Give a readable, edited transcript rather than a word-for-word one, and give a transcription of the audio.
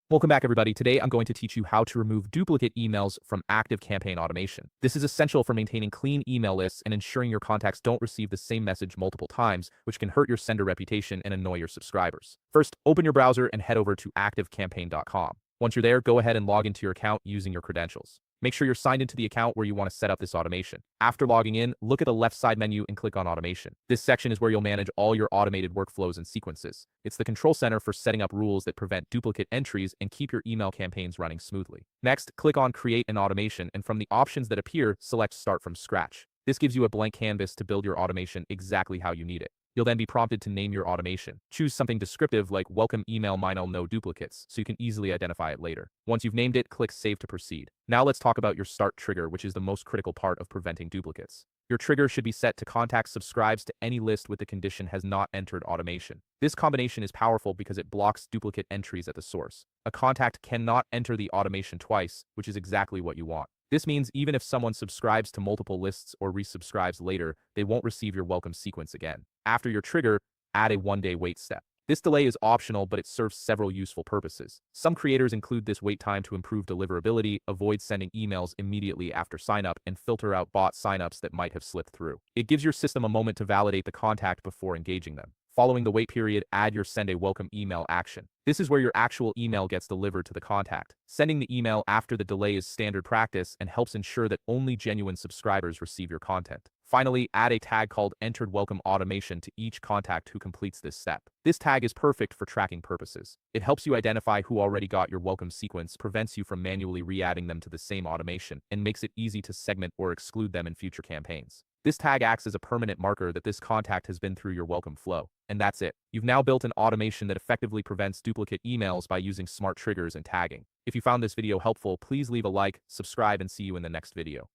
Welcome back, everybody. Today, I'm going to teach you how to remove duplicate emails from ActiveCampaign automation. This is essential for maintaining clean email lists and ensuring your contacts don't receive the same message multiple times, which can hurt your sender reputation and annoy your subscribers. First, open your browser and head over to ActiveCampaign.com. Once you're there, go ahead and log into your account using your credentials. Make sure you're signed into the account where you want to set up this automation. After logging in, look at the left side menu and click on Automation. This section is where you'll manage all your automated workflows and sequences. It's the control center for setting up rules that prevent duplicate entries and keep your email campaigns running smoothly. Next, click on Create an Automation, and from the options that appear, select Start from Scratch. This gives you a blank canvas to build your automation exactly how you need it. You'll then be prompted to name your automation. Choose something descriptive like welcome email mine no duplicates so you can easily identify it later. Once you've named it, click Save to proceed. Now let's talk about your start trigger, which is the most critical part of preventing duplicates. Your trigger should be set to contact subscribes to any list with the condition has not entered automation. This combination is powerful because it blocks duplicate entries at the source. A contact cannot enter the automation twice, which is exactly what you want. This means even if someone subscribes to multiple lists or resubscribes later, they won't receive your welcome sequence again. After your trigger, add a 1-day wait step. This delay is optional, but it serves several useful purposes. Some creators include this wait time to improve deliverability, avoid sending emails immediately after signup, and filter out bot signups that might have slipped through. It gives your system a moment to validate the contact before engaging them. Following the wait period, add your send a welcome email action. This is where your actual email gets delivered to the contact. Sending the email after the delay is standard practice and helps ensure that only genuine subscribers receive your content. Finally, add a tag called Entered Welcome Automation to each contact who completes this step. This tag is perfect for tracking purposes. It helps you identify who already got your welcome sequence, prevents you from manually re-adding them to the same automation, and makes it easy to segment or exclude them in future campaigns. This tag acts as a permanent marker that this contact has been through your welcome flow. And that's it. You've now built an automation that effectively prevents duplicate emails by using smart triggers and tagging. If you found this video helpful, please leave a like, subscribe, and see you in the next video.